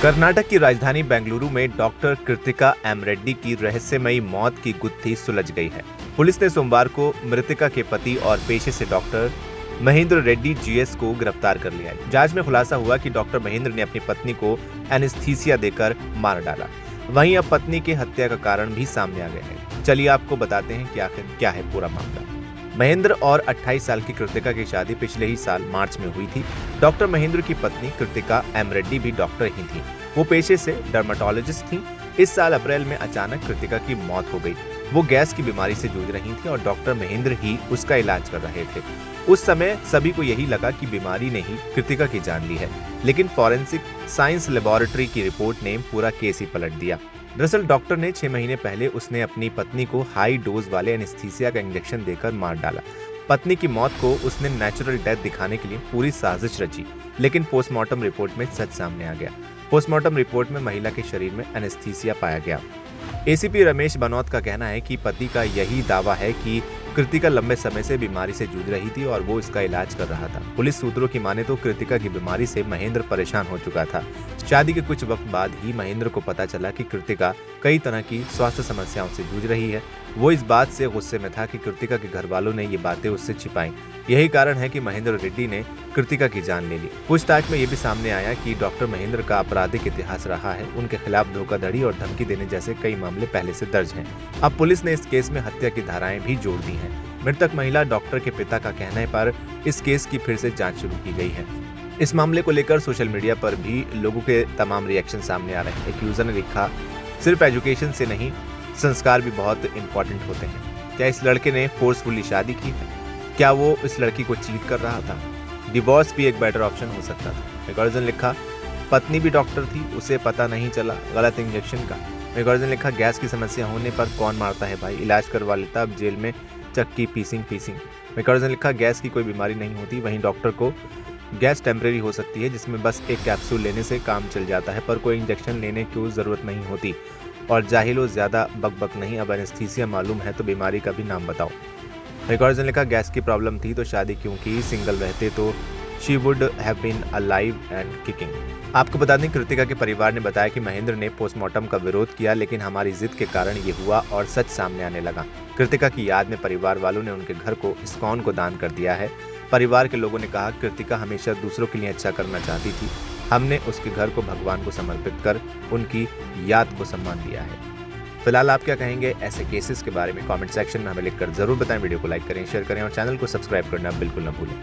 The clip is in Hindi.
कर्नाटक की राजधानी बेंगलुरु में डॉक्टर कृतिका एम रेड्डी की रहस्यमयी मौत की गुत्थी सुलझ गई है। पुलिस ने सोमवार को मृतका के पति और पेशे से डॉक्टर महेंद्र रेड्डी जीएस को गिरफ्तार कर लिया है। जांच में खुलासा हुआ कि डॉक्टर महेंद्र ने अपनी पत्नी को एनेस्थीसिया देकर मार डाला। वहीं अब पत्नी की हत्या का कारण भी सामने आ गया है। चलिए आपको बताते हैं कि आखिर क्या है पूरा मामला। महेंद्र और 28 साल की कृतिका की शादी पिछले ही साल मार्च में हुई थी। डॉक्टर महेंद्र की पत्नी कृतिका एम रेड्डी भी डॉक्टर ही थी। वो पेशे से डर्मेटोलॉजिस्ट थी। इस साल अप्रैल में अचानक कृतिका की मौत हो गई। वो गैस की बीमारी से जूझ रही थी और डॉक्टर महेंद्र ही उसका इलाज कर रहे थे। उस समय सभी को यही लगा कि बीमारी ने ही कृतिका की जान ली है, लेकिन फॉरेंसिक साइंस लेबोरेटरी की रिपोर्ट ने पूरा केस ही पलट दिया। दरअसल डॉक्टर ने 6 महीने पहले उसने अपनी पत्नी को हाई डोज वाले एनेस्थीसिया का इंजेक्शन देकर मार डाला। पत्नी की मौत को उसने नेचुरल डेथ दिखाने के लिए पूरी साजिश रची, लेकिन पोस्टमार्टम रिपोर्ट में सच सामने आ गया। पोस्टमार्टम रिपोर्ट में महिला के शरीर में एनेस्थीसिया पाया गया। एसीपी रमेश बनौत का कहना है कि पति का यही दावा है कि कृतिका लंबे समय से बीमारी से जूझ रही थी और वो इसका इलाज कर रहा था। पुलिस सूत्रों की माने तो कृतिका की बीमारी से महेंद्र परेशान हो चुका था। शादी के कुछ वक्त बाद ही महेंद्र को पता चला कि कृतिका कई तरह की स्वास्थ्य समस्याओं से जूझ रही है। वो इस बात से गुस्से में था कि कृतिका के घर वालों ने ये बातें उससे छिपाई। यही कारण है कि महेंद्र रेड्डी ने कृतिका की जान ले ली। पूछताछ में ये भी सामने आया कि डॉक्टर महेंद्र का आपराधिक इतिहास रहा है। उनके खिलाफ धोखाधड़ी और धमकी देने जैसे कई मामले पहले से दर्ज हैं। अब पुलिस ने इस केस में हत्या की धाराएं भी जोड़ दी हैं। मृतक महिला डॉक्टर के पिता का कहने पर इस केस की फिर से जांच शुरू की गई है। इस मामले को लेकर सोशल मीडिया पर भी लोगों के तमाम रिएक्शन सामने आ रहे हैं। एक यूजर ने लिखा, सिर्फ एजुकेशन से नहीं, संस्कार भी बहुत इंपॉर्टेंट होते हैं। क्या इस लड़के ने फोर्सफुली शादी की है? क्या वो इस लड़की को चीट कर रहा था? डिवोर्स भी एक बेटर ऑप्शन हो सकता था। एक और जन लिखा, पत्नी भी डॉक्टर थी, उसे पता नहीं चला गलत इंजेक्शन का। एक और जन लिखा, गैस की समस्या होने पर कौन मारता है भाई, इलाज करवा लेता, अब जेल में चक्की पीसिंग। एक और जन लिखा, गैस की कोई बीमारी नहीं होती, वहीं डॉक्टर को गैस टेम्परेरी हो सकती है जिसमें बस एक कैप्सूल लेने से काम चल जाता है, पर कोई इंजेक्शन लेने की जरूरत नहीं होती। और जाहिलो ज्यादा बकबक नहीं, अब एनेस्थीसिया मालूम है तो बीमारी का भी नाम बताओ। एक और जन लिखा, गैस की प्रॉब्लम थी तो शादी क्यों की, सिंगल रहते तो she would have been alive and kicking. आपको बता दें, कृतिका के परिवार ने बताया कि महेंद्र ने पोस्टमार्टम का विरोध किया, लेकिन हमारी जिद के कारण ये हुआ और सच सामने आने लगा। कृतिका की याद में परिवार वालों ने उनके घर को इस्कॉन को दान कर दिया है। परिवार के लोगों ने कहा, कृतिका हमेशा दूसरों के लिए अच्छा करना चाहती थी। हमने उसके घर को भगवान को समर्पित कर उनकी याद को सम्मान दिया है। फिलहाल आप क्या कहेंगे ऐसे केसेस के बारे में? कमेंट सेक्शन में हमें लिखकर जरूर बताएं। वीडियो को लाइक करें, शेयर करें और चैनल को सब्सक्राइब करना बिल्कुल न भूलें।